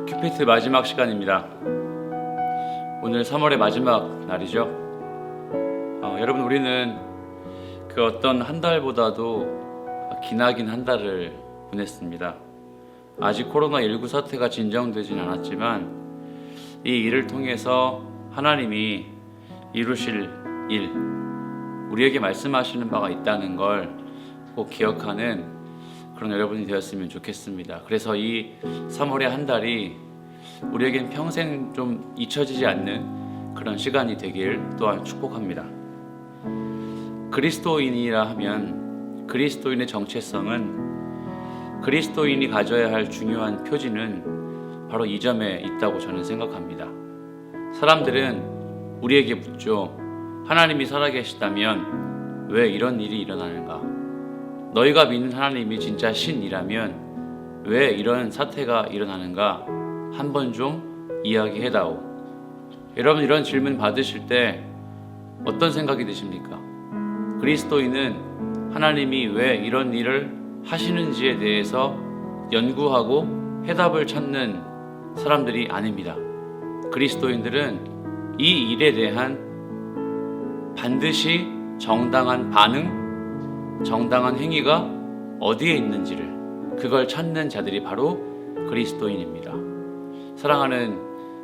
큐피트 마지막 시간입니다. 오늘 3월의 마지막 날이죠. 여러분, 우리는 그 어떤 한 달보다도 기나긴 한 달을 보냈습니다. 아직 코로나19 사태가 진정되진 않았지만 이 일을 통해서 하나님이 이루실 일, 우리에게 말씀하시는 바가 있다는 걸 꼭 기억하는 그런 여러분이 되었으면 좋겠습니다. 그래서 이 3월의 한 달이 우리에겐 평생 좀 잊혀지지 않는 그런 시간이 되길 또한 축복합니다. 그리스도인이라 하면 그리스도인의 정체성은 그리스도인이 가져야 할 중요한 표지는 바로 이 점에 있다고 저는 생각합니다. 사람들은 우리에게 묻죠. 하나님이 살아계시다면 왜 이런 일이 일어나는가? 너희가 믿는 하나님이 진짜 신이라면 왜 이런 사태가 일어나는가? 한번 좀 이야기해다오. 여러분, 이런 질문 받으실 때 어떤 생각이 드십니까? 그리스도인은 하나님이 왜 이런 일을 하시는지에 대해서 연구하고 해답을 찾는 사람들이 아닙니다. 그리스도인들은 이 일에 대한 반드시 정당한 반응, 정당한 행위가 어디에 있는지를 그걸 찾는 자들이 바로 그리스도인입니다. 사랑하는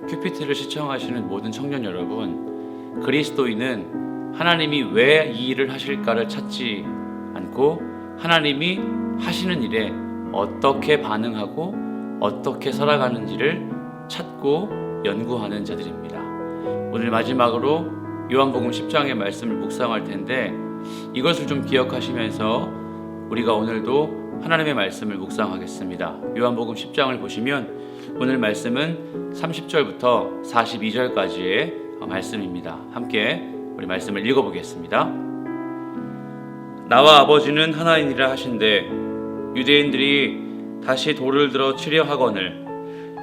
큐피트를 시청하시는 모든 청년 여러분, 그리스도인은 하나님이 왜 이 일을 하실까를 찾지 않고 하나님이 하시는 일에 어떻게 반응하고 어떻게 살아가는지를 찾고 연구하는 자들입니다. 오늘 마지막으로 요한복음 10장의 말씀을 묵상할 텐데 이것을 좀 기억하시면서 우리가 오늘도 하나님의 말씀을 묵상하겠습니다. 요한복음 10장을 보시면 오늘 말씀은 30절부터 42절까지의 말씀입니다. 함께 우리 말씀을 읽어보겠습니다. 나와 아버지는 하나이니라 하신대 유대인들이 다시 돌을 들어 치려 하거늘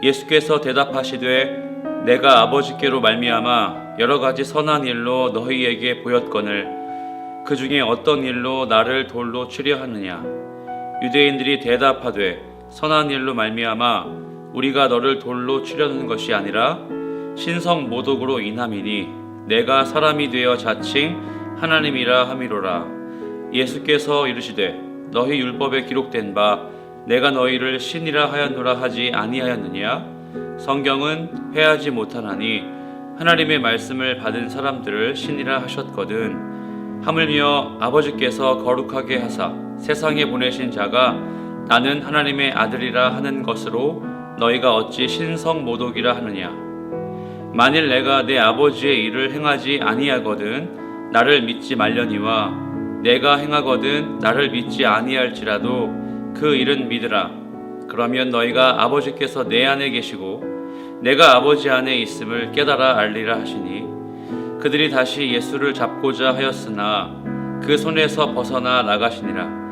예수께서 대답하시되 내가 아버지께로 말미암아 여러 가지 선한 일로 너희에게 보였거늘 그 중에 어떤 일로 나를 돌로 치려 하느냐? 유대인들이 대답하되 선한 일로 말미암아 우리가 너를 돌로 치려는 것이 아니라 신성 모독으로 인함이니 내가 사람이 되어 자칭 하나님이라 함이로라. 예수께서 이르시되 너희 율법에 기록된 바 내가 너희를 신이라 하였노라 하지 아니하였느냐? 성경은 회하지 못하나니 하나님의 말씀을 받은 사람들을 신이라 하셨거든. 하물며 아버지께서 거룩하게 하사 세상에 보내신 자가 나는 하나님의 아들이라 하는 것으로 너희가 어찌 신성 모독이라 하느냐? 만일 내가 내 아버지의 일을 행하지 아니하거든 나를 믿지 말려니와 내가 행하거든 나를 믿지 아니할지라도 그 일은 믿으라. 그러면 너희가 아버지께서 내 안에 계시고 내가 아버지 안에 있음을 깨달아 알리라 하시니 그들이 다시 예수를 잡고자 하였으나 그 손에서 벗어나 나가시니라.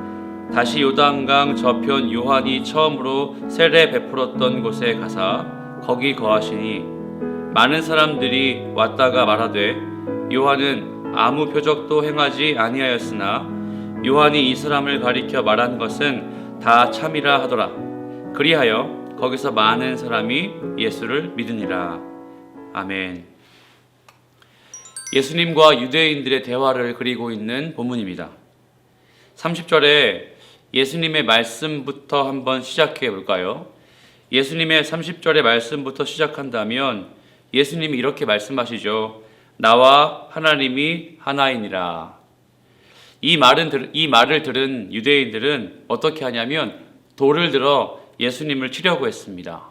다시 요단강 저편 요한이 처음으로 세례 베풀었던 곳에 가사 거기 거하시니 많은 사람들이 왔다가 말하되 요한은 아무 표적도 행하지 아니하였으나 요한이 이 사람을 가리켜 말한 것은 다 참이라 하더라. 그리하여 거기서 많은 사람이 예수를 믿으니라. 아멘. 예수님과 유대인들의 대화를 그리고 있는 본문입니다. 30절에 예수님의 말씀부터 한번 시작해 볼까요? 예수님의 30절의 말씀부터 시작한다면 예수님이 이렇게 말씀하시죠. 나와 하나님이 하나이니라. 이 말을 들은 유대인들은 어떻게 하냐면 돌을 들어 예수님을 치려고 했습니다.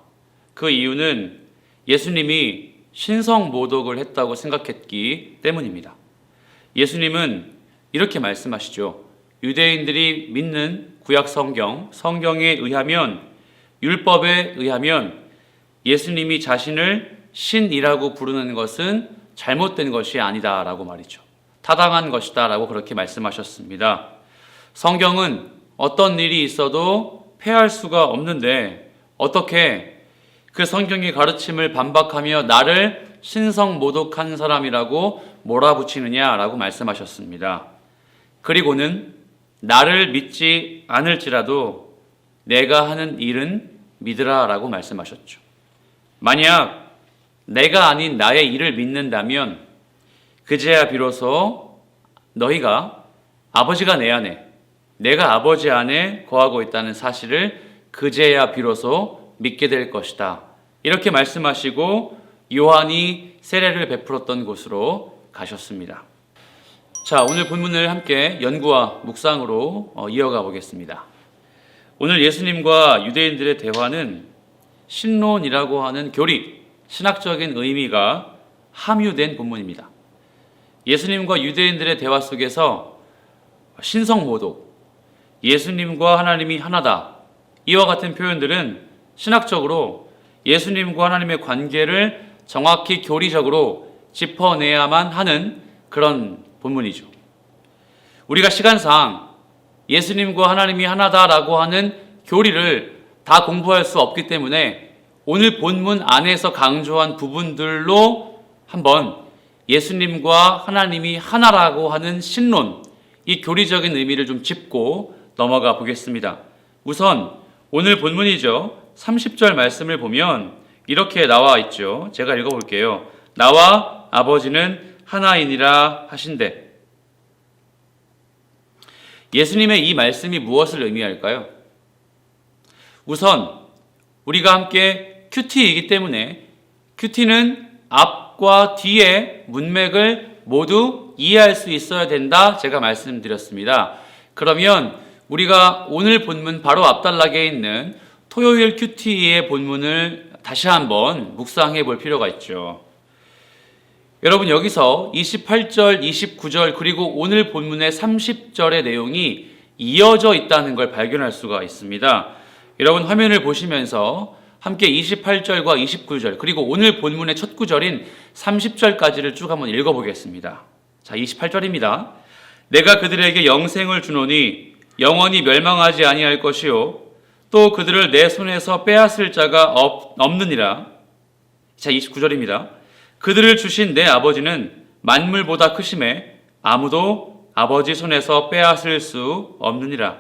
그 이유는 예수님이 신성 모독을 했다고 생각했기 때문입니다. 예수님은 이렇게 말씀하시죠. 유대인들이 믿는 구약 성경에 의하면 율법에 의하면 예수님이 자신을 신이라고 부르는 것은 잘못된 것이 아니다라고 말이죠. 타당한 것이다라고 그렇게 말씀하셨습니다. 성경은 어떤 일이 있어도 폐할 수가 없는데 어떻게 그 성경의 가르침을 반박하며 나를 신성 모독한 사람이라고 몰아붙이느냐라고 말씀하셨습니다. 그리고는 나를 믿지 않을지라도 내가 하는 일은 믿으라 라고 말씀하셨죠. 만약 내가 아닌 나의 일을 믿는다면 그제야 비로소 너희가 아버지가 내 안에, 내가 아버지 안에 거하고 있다는 사실을 그제야 비로소 믿게 될 것이다. 이렇게 말씀하시고 요한이 세례를 베풀었던 곳으로 가셨습니다. 자, 오늘 본문을 함께 연구와 묵상으로 이어가 보겠습니다. 오늘 예수님과 유대인들의 대화는 신론이라고 하는 교리, 신학적인 의미가 함유된 본문입니다. 예수님과 유대인들의 대화 속에서 신성모독, 예수님과 하나님이 하나다, 이와 같은 표현들은 신학적으로 예수님과 하나님의 관계를 정확히 교리적으로 짚어내야만 하는 그런 본문이죠. 우리가 시간상 예수님과 하나님이 하나다라고 하는 교리를 다 공부할 수 없기 때문에 오늘 본문 안에서 강조한 부분들로 한번 예수님과 하나님이 하나라고 하는 신론, 이 교리적인 의미를 좀 짚고 넘어가 보겠습니다. 우선 오늘 본문이죠. 30절 말씀을 보면 이렇게 나와 있죠. 제가 읽어볼게요. 나와 아버지는 하나이니라 하신대. 예수님의 이 말씀이 무엇을 의미할까요? 우선 우리가 함께 큐티이기 때문에 큐티는 앞과 뒤의 문맥을 모두 이해할 수 있어야 된다, 제가 말씀드렸습니다. 그러면 우리가 오늘 본문 바로 앞단락에 있는 토요일 큐티의 본문을 다시 한번 묵상해 볼 필요가 있죠. 여러분, 여기서 28절, 29절 그리고 오늘 본문의 30절의 내용이 이어져 있다는 걸 발견할 수가 있습니다. 여러분, 화면을 보시면서 함께 28절과 29절 그리고 오늘 본문의 첫 구절인 30절까지를 쭉 한번 읽어보겠습니다. 자, 28절입니다. 내가 그들에게 영생을 주노니 영원히 멸망하지 아니할 것이요 또 그들을 내 손에서 빼앗을 자가 없느니라. 자, 29절입니다. 그들을 주신 내 아버지는 만물보다 크심에 아무도 아버지 손에서 빼앗을 수 없느니라.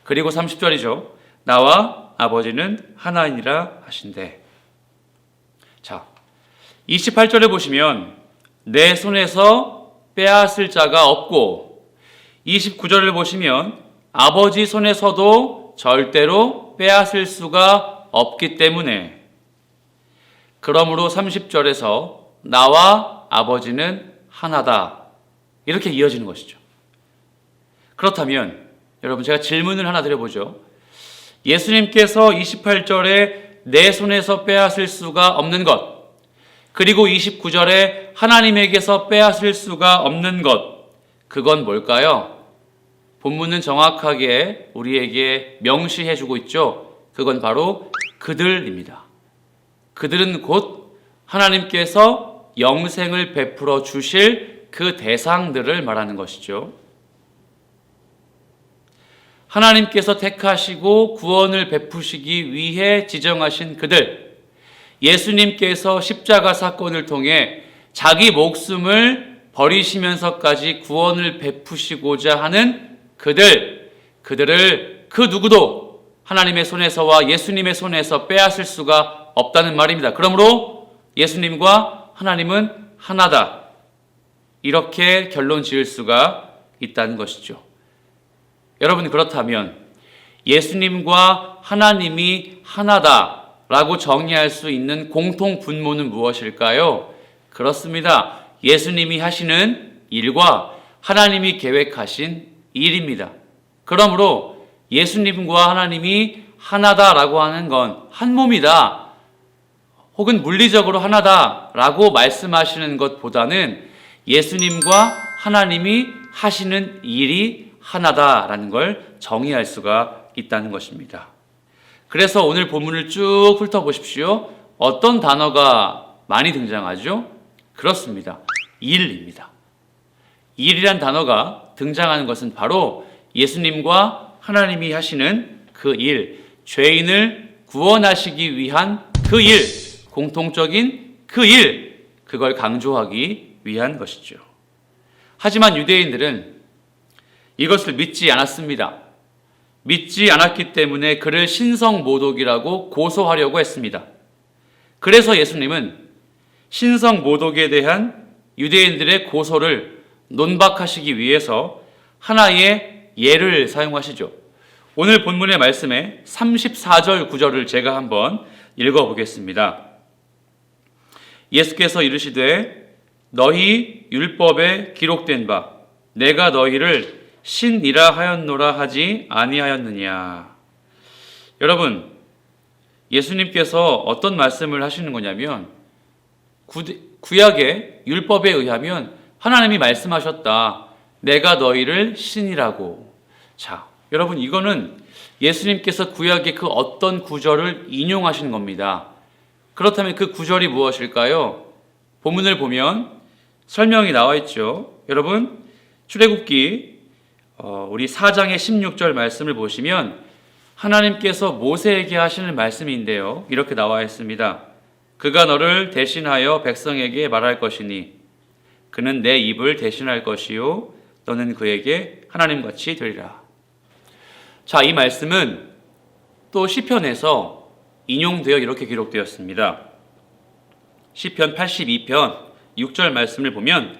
그리고 30절이죠. 나와 아버지는 하나이니라 하신대. 자, 28절에 보시면 내 손에서 빼앗을 자가 없고 29절을 보시면 아버지 손에서도 절대로 빼앗을 수가 없기 때문에, 그러므로 30절에서 나와 아버지는 하나다, 이렇게 이어지는 것이죠. 그렇다면 여러분, 제가 질문을 하나 드려보죠. 예수님께서 28절에 내 손에서 빼앗을 수가 없는 것, 그리고 29절에 하나님에게서 빼앗을 수가 없는 것, 그건 뭘까요? 본문은 정확하게 우리에게 명시해 주고 있죠. 그건 바로 그들입니다. 그들은 곧 하나님께서 영생을 베풀어 주실 그 대상들을 말하는 것이죠. 하나님께서 택하시고 구원을 베푸시기 위해 지정하신 그들, 예수님께서 십자가 사건을 통해 자기 목숨을 버리시면서까지 구원을 베푸시고자 하는 그들을 그 누구도 하나님의 손에서와 예수님의 손에서 빼앗을 수가 없다는 말입니다. 그러므로 예수님과 하나님은 하나다, 이렇게 결론 지을 수가 있다는 것이죠. 여러분, 그렇다면 예수님과 하나님이 하나다라고 정의할 수 있는 공통 분모는 무엇일까요? 그렇습니다. 예수님이 하시는 일과 하나님이 계획하신 일입니다. 그러므로 예수님과 하나님이 하나다라고 하는 건 한 몸이다, 혹은 물리적으로 하나다라고 말씀하시는 것보다는 예수님과 하나님이 하시는 일이 하나다라는 걸 정의할 수가 있다는 것입니다. 그래서 오늘 본문을 쭉 훑어보십시오. 어떤 단어가 많이 등장하죠? 그렇습니다. 일입니다. 일이란 단어가 등장하는 것은 바로 예수님과 하나님이 하시는 그 일, 죄인을 구원하시기 위한 그 일, 공통적인 그 일, 그걸 강조하기 위한 것이죠. 하지만 유대인들은 이것을 믿지 않았습니다. 믿지 않았기 때문에 그를 신성모독이라고 고소하려고 했습니다. 그래서 예수님은 신성모독에 대한 유대인들의 고소를 논박하시기 위해서 하나의 예를 사용하시죠. 오늘 본문의 말씀에 34절 9절을 제가 한번 읽어보겠습니다. 예수께서 이르시되 너희 율법에 기록된 바 내가 너희를 신이라 하였노라 하지 아니하였느냐. 여러분, 예수님께서 어떤 말씀을 하시는 거냐면 구약의 율법에 의하면 하나님이 말씀하셨다. 내가 너희를 신이라고. 자, 여러분, 이거는 예수님께서 구약의 그 어떤 구절을 인용하신 겁니다. 그렇다면 그 구절이 무엇일까요? 본문을 보면 설명이 나와 있죠. 여러분, 출애굽기 우리 4장의 16절 말씀을 보시면 하나님께서 모세에게 하시는 말씀인데요. 이렇게 나와 있습니다. 그가 너를 대신하여 백성에게 말할 것이니 그는 내 입을 대신할 것이요 너는 그에게 하나님같이 되리라. 자, 이 말씀은 또 시편에서 인용되어 이렇게 기록되었습니다. 시편 82편 6절 말씀을 보면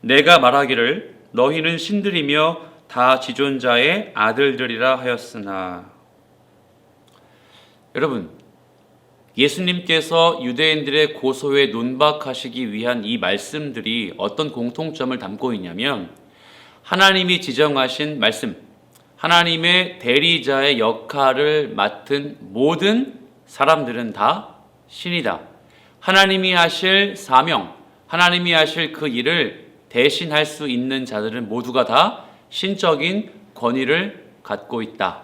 내가 말하기를 너희는 신들이며 다 지존자의 아들들이라 하였으나. 여러분, 예수님께서 유대인들의 고소에 논박하시기 위한 이 말씀들이 어떤 공통점을 담고 있냐면 하나님이 지정하신 말씀, 하나님의 대리자의 역할을 맡은 모든 사람들은 다 신이다. 하나님이 하실 사명, 하나님이 하실 그 일을 대신할 수 있는 자들은 모두가 다 신적인 권위를 갖고 있다.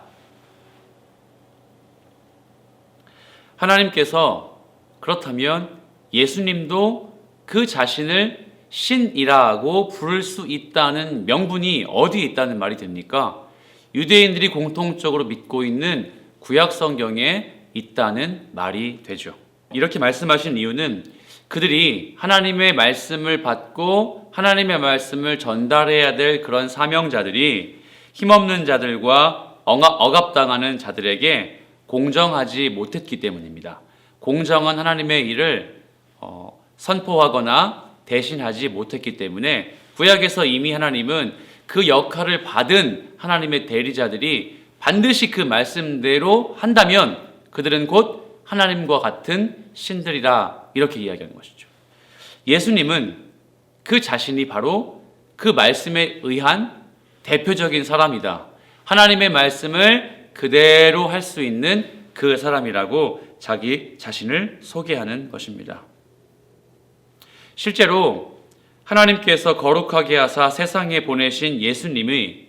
하나님께서 그렇다면 예수님도 그 자신을 신이라고 부를 수 있다는 명분이 어디에 있다는 말이 됩니까? 유대인들이 공통적으로 믿고 있는 구약 성경에 있다는 말이 되죠. 이렇게 말씀하신 이유는 그들이 하나님의 말씀을 받고 하나님의 말씀을 전달해야 될 그런 사명자들이 힘없는 자들과 억압당하는 자들에게 공정하지 못했기 때문입니다. 공정한 하나님의 일을 선포하거나 대신하지 못했기 때문에 구약에서 이미 하나님은 그 역할을 받은 하나님의 대리자들이 반드시 그 말씀대로 한다면 그들은 곧 하나님과 같은 신들이라 이렇게 이야기하는 것이죠. 예수님은 그 자신이 바로 그 말씀에 의한 대표적인 사람이다. 하나님의 말씀을 그대로 할 수 있는 그 사람이라고 자기 자신을 소개하는 것입니다. 실제로 하나님께서 거룩하게 하사 세상에 보내신 예수님이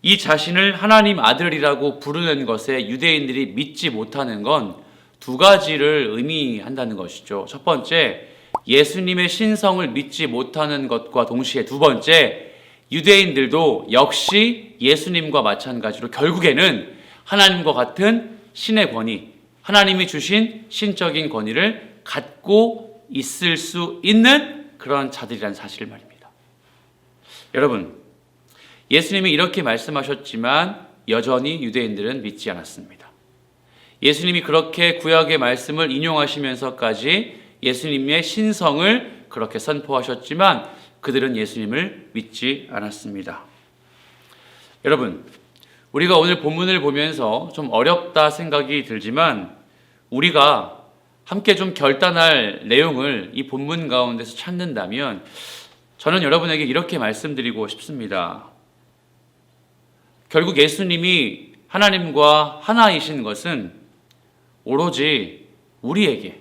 이 자신을 하나님 아들이라고 부르는 것에 유대인들이 믿지 못하는 건 두 가지를 의미한다는 것이죠. 첫 번째, 예수님의 신성을 믿지 못하는 것과 동시에 두 번째, 유대인들도 역시 예수님과 마찬가지로 결국에는 하나님과 같은 신의 권위, 하나님이 주신 신적인 권위를 갖고 있을 수 있는 그런 자들이라는 사실을 말입니다. 여러분, 예수님이 이렇게 말씀하셨지만 여전히 유대인들은 믿지 않았습니다. 예수님이 그렇게 구약의 말씀을 인용하시면서까지 예수님의 신성을 그렇게 선포하셨지만 그들은 예수님을 믿지 않았습니다. 여러분, 우리가 오늘 본문을 보면서 좀 어렵다 생각이 들지만 우리가 함께 좀 결단할 내용을 이 본문 가운데서 찾는다면 저는 여러분에게 이렇게 말씀드리고 싶습니다. 결국 예수님이 하나님과 하나이신 것은 오로지 우리에게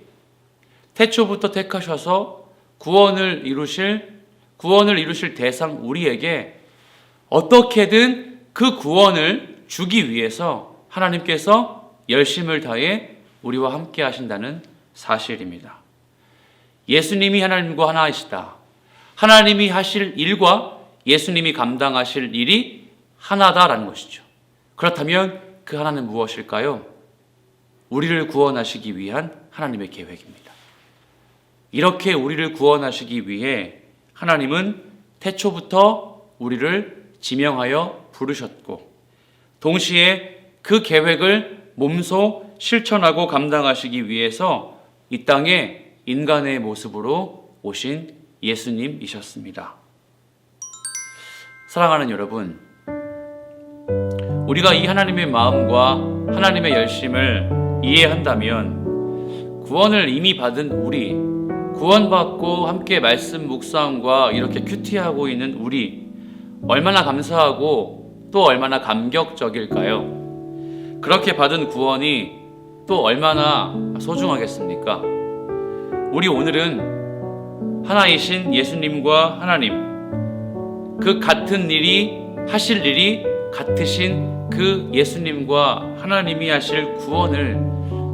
태초부터 택하셔서 구원을 이루실 대상 우리에게 어떻게든 그 구원을 주기 위해서 하나님께서 열심을 다해 우리와 함께 하신다는 사실입니다. 예수님이 하나님과 하나이시다. 하나님이 하실 일과 예수님이 감당하실 일이 하나다라는 것이죠. 그렇다면 그 하나는 무엇일까요? 우리를 구원하시기 위한 하나님의 계획입니다. 이렇게 우리를 구원하시기 위해 하나님은 태초부터 우리를 지명하여 부르셨고 동시에 그 계획을 몸소 실천하고 감당하시기 위해서 이 땅에 인간의 모습으로 오신 예수님이셨습니다. 사랑하는 여러분, 우리가 이 하나님의 마음과 하나님의 열심을 이해한다면 구원을 이미 받은 우리, 구원받고 함께 말씀 묵상과 이렇게 큐티하고 있는 우리, 얼마나 감사하고 또 얼마나 감격적일까요? 그렇게 받은 구원이 또 얼마나 소중하겠습니까? 우리 오늘은 하나이신 예수님과 하나님, 그 같은 일이 하실 일이 같으신 그 예수님과 하나님이 하실 구원을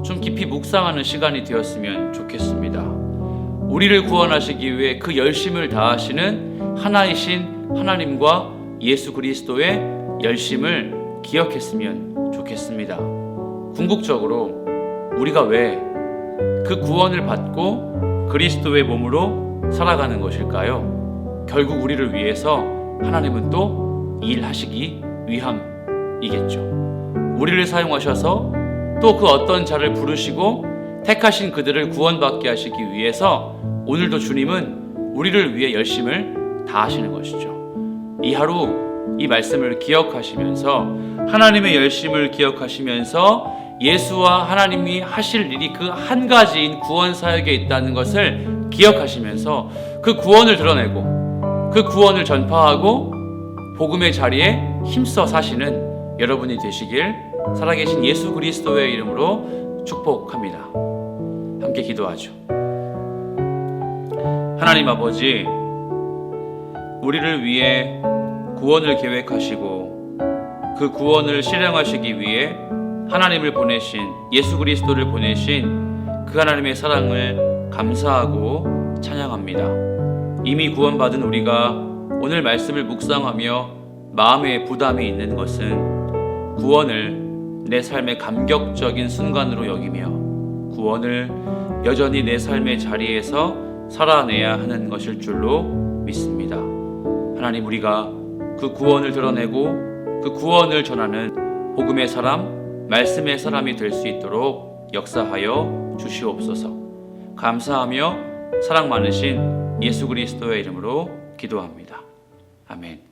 좀 깊이 묵상하는 시간이 되었으면 좋겠습니다. 우리를 구원하시기 위해 그 열심을 다하시는 하나이신 하나님과 예수 그리스도의 열심을 기억했으면 좋겠습니다. 궁극적으로 우리가 왜 그 구원을 받고 그리스도의 몸으로 살아가는 것일까요? 결국 우리를 위해서 하나님은 또 일하시기 위함이겠죠. 우리를 사용하셔서 또 그 어떤 자를 부르시고 택하신 그들을 구원받게 하시기 위해서 오늘도 주님은 우리를 위해 열심을 다하시는 것이죠. 이 하루 이 말씀을 기억하시면서 하나님의 열심을 기억하시면서 예수와 하나님이 하실 일이 그 한 가지인 구원 사역에 있다는 것을 기억하시면서 그 구원을 드러내고 그 구원을 전파하고 복음의 자리에 힘써 사시는 여러분이 되시길 살아계신 예수 그리스도의 이름으로 축복합니다. 함께 기도하죠. 하나님 아버지, 우리를 위해 구원을 계획하시고 그 구원을 실행하시기 위해 하나님을 보내신 예수 그리스도를 보내신 그 하나님의 사랑을 감사하고 찬양합니다. 이미 구원받은 우리가 오늘 말씀을 묵상하며 마음에 부담이 있는 것은 구원을 내 삶의 감격적인 순간으로 여기며 구원을 여전히 내 삶의 자리에서 살아내야 하는 것일 줄로 믿습니다. 하나님, 우리가 그 구원을 드러내고 그 구원을 전하는 복음의 사람, 말씀의 사람이 될 수 있도록 역사하여 주시옵소서. 감사하며 사랑 많으신 예수 그리스도의 이름으로 기도합니다. 아멘.